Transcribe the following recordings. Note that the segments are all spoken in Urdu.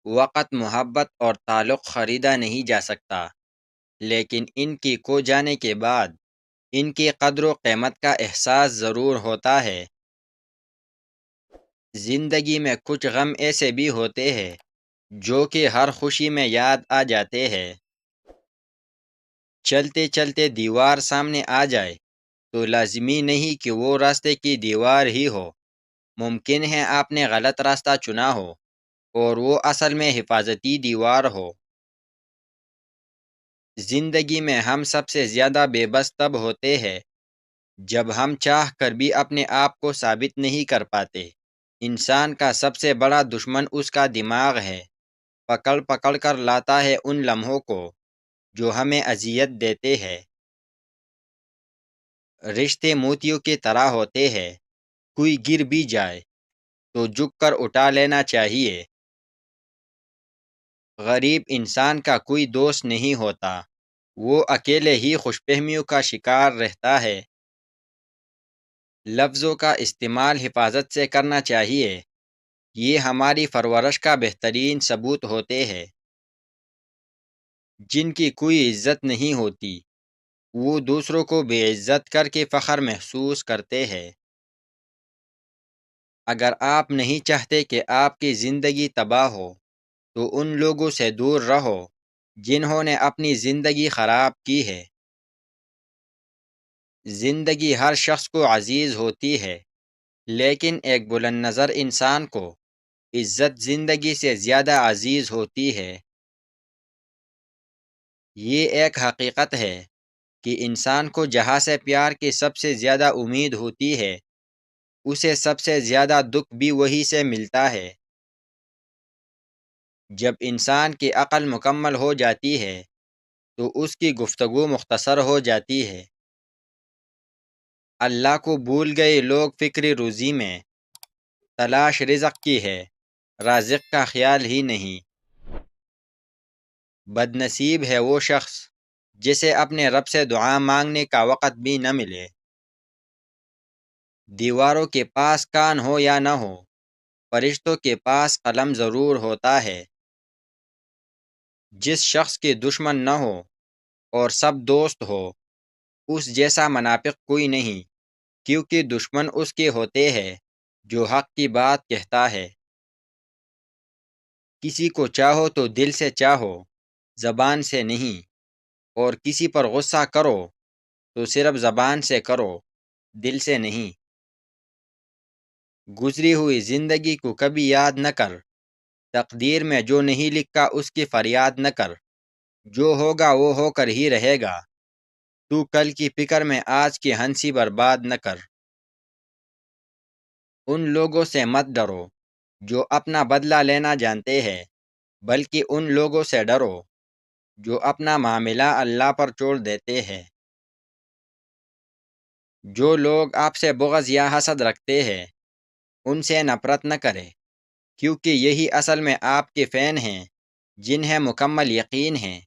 وقت، محبت اور تعلق خریدا نہیں جا سکتا، لیکن ان کی کھو جانے کے بعد ان کی قدر و قیمت کا احساس ضرور ہوتا ہے۔ زندگی میں کچھ غم ایسے بھی ہوتے ہیں جو کہ ہر خوشی میں یاد آ جاتے ہیں۔ چلتے چلتے دیوار سامنے آ جائے تو لازمی نہیں کہ وہ راستے کی دیوار ہی ہو، ممکن ہے آپ نے غلط راستہ چنا ہو اور وہ اصل میں حفاظتی دیوار ہو۔ زندگی میں ہم سب سے زیادہ بے بس تب ہوتے ہیں جب ہم چاہ کر بھی اپنے آپ کو ثابت نہیں کر پاتے۔ انسان کا سب سے بڑا دشمن اس کا دماغ ہے، پکڑ پکڑ کر لاتا ہے ان لمحوں کو جو ہمیں اذیت دیتے ہیں۔ رشتے موتیوں کی طرح ہوتے ہیں، کوئی گر بھی جائے تو جھک کر اٹھا لینا چاہیے۔ غریب انسان کا کوئی دوست نہیں ہوتا، وہ اکیلے ہی خوش فہمیوں کا شکار رہتا ہے۔ لفظوں کا استعمال حفاظت سے کرنا چاہیے، یہ ہماری پرورش کا بہترین ثبوت ہوتے ہیں۔ جن کی کوئی عزت نہیں ہوتی وہ دوسروں کو بے عزت کر کے فخر محسوس کرتے ہیں۔ اگر آپ نہیں چاہتے کہ آپ کی زندگی تباہ ہو تو ان لوگوں سے دور رہو جنہوں نے اپنی زندگی خراب کی ہے۔ زندگی ہر شخص کو عزیز ہوتی ہے، لیکن ایک بلند نظر انسان کو عزت زندگی سے زیادہ عزیز ہوتی ہے۔ یہ ایک حقیقت ہے کہ انسان کو جہاں سے پیار کی سب سے زیادہ امید ہوتی ہے، اسے سب سے زیادہ دکھ بھی وہی سے ملتا ہے۔ جب انسان کی عقل مکمل ہو جاتی ہے تو اس کی گفتگو مختصر ہو جاتی ہے۔ اللہ کو بھول گئے لوگ فکر روزی میں، تلاش رزق کی ہے، رازق کا خیال ہی نہیں۔ بد نصیب ہے وہ شخص جسے اپنے رب سے دعا مانگنے کا وقت بھی نہ ملے۔ دیواروں کے پاس کان ہو یا نہ ہو، فرشتوں کے پاس قلم ضرور ہوتا ہے۔ جس شخص کے دشمن نہ ہو اور سب دوست ہو، اس جیسا منافق کوئی نہیں، کیونکہ دشمن اس کے ہوتے ہیں جو حق کی بات کہتا ہے۔ کسی کو چاہو تو دل سے چاہو، زبان سے نہیں، اور کسی پر غصہ کرو تو صرف زبان سے کرو، دل سے نہیں۔ گزری ہوئی زندگی کو کبھی یاد نہ کر، تقدیر میں جو نہیں لکھا اس کی فریاد نہ کر، جو ہوگا وہ ہو کر ہی رہے گا۔ تو کل کی فکر میں آج کی ہنسی برباد نہ کر۔ ان لوگوں سے مت ڈرو جو اپنا بدلہ لینا جانتے ہیں، بلکہ ان لوگوں سے ڈرو جو اپنا معاملہ اللہ پر چھوڑ دیتے ہیں۔ جو لوگ آپ سے بغض یا حسد رکھتے ہیں ان سے نفرت نہ کرے، کیونکہ یہی اصل میں آپ کے فین ہیں جنہیں مکمل یقین ہے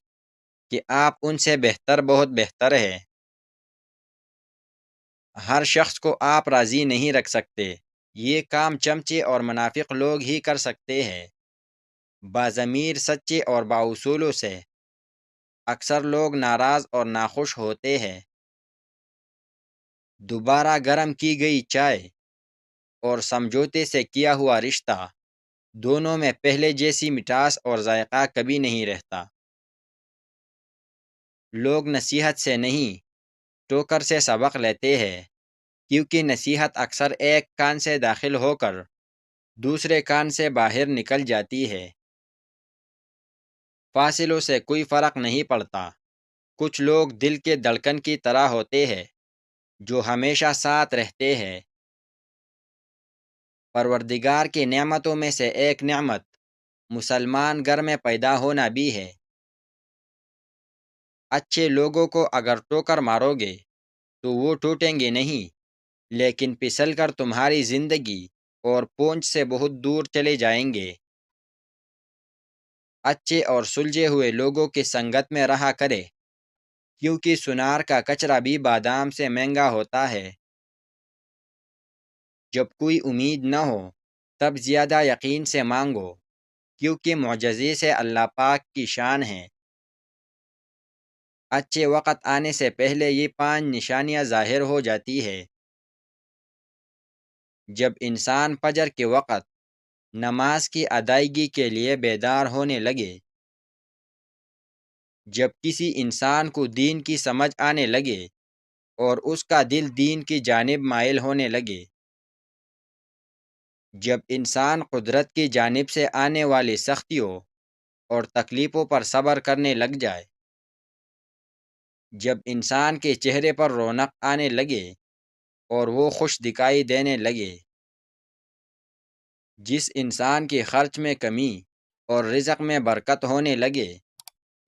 کہ آپ ان سے بہتر، بہت بہتر ہے۔ ہر شخص کو آپ راضی نہیں رکھ سکتے، یہ کام چمچے اور منافق لوگ ہی کر سکتے ہیں۔ باضمیر، سچے اور بااصولوں سے اکثر لوگ ناراض اور ناخوش ہوتے ہیں۔ دوبارہ گرم کی گئی چائے اور سمجھوتے سے کیا ہوا رشتہ، دونوں میں پہلے جیسی مٹھاس اور ذائقہ کبھی نہیں رہتا۔ لوگ نصیحت سے نہیں، ٹوکر سے سبق لیتے ہیں، کیونکہ نصیحت اکثر ایک کان سے داخل ہو کر دوسرے کان سے باہر نکل جاتی ہے۔ فاصلوں سے کوئی فرق نہیں پڑتا، کچھ لوگ دل کے دھڑکن کی طرح ہوتے ہیں جو ہمیشہ ساتھ رہتے ہیں۔ پروردگار کی نعمتوں میں سے ایک نعمت مسلمان گھر میں پیدا ہونا بھی ہے۔ اچھے لوگوں کو اگر ٹوکر مارو گے تو وہ ٹوٹیں گے نہیں، لیکن پھسل کر تمہاری زندگی اور پہنچ سے بہت دور چلے جائیں گے۔ اچھے اور سلجھے ہوئے لوگوں کی سنگت میں رہا کرے، کیونکہ سنار کا کچرا بھی بادام سے مہنگا ہوتا ہے۔ جب کوئی امید نہ ہو تب زیادہ یقین سے مانگو، کیونکہ معجزے سے اللہ پاک کی شان ہے۔ اچھے وقت آنے سے پہلے یہ 5 نشانیاں ظاہر ہو جاتی ہے۔ جب انسان فجر کے وقت نماز کی ادائیگی کے لیے بیدار ہونے لگے، جب کسی انسان کو دین کی سمجھ آنے لگے اور اس کا دل دین کی جانب مائل ہونے لگے، جب انسان قدرت کی جانب سے آنے والی سختیوں اور تکلیفوں پر صبر کرنے لگ جائے، جب انسان کے چہرے پر رونق آنے لگے اور وہ خوش دکھائی دینے لگے، جس انسان کے خرچ میں کمی اور رزق میں برکت ہونے لگے،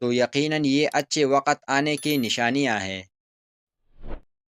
تو یقیناً یہ اچھے وقت آنے کی نشانیاں ہیں۔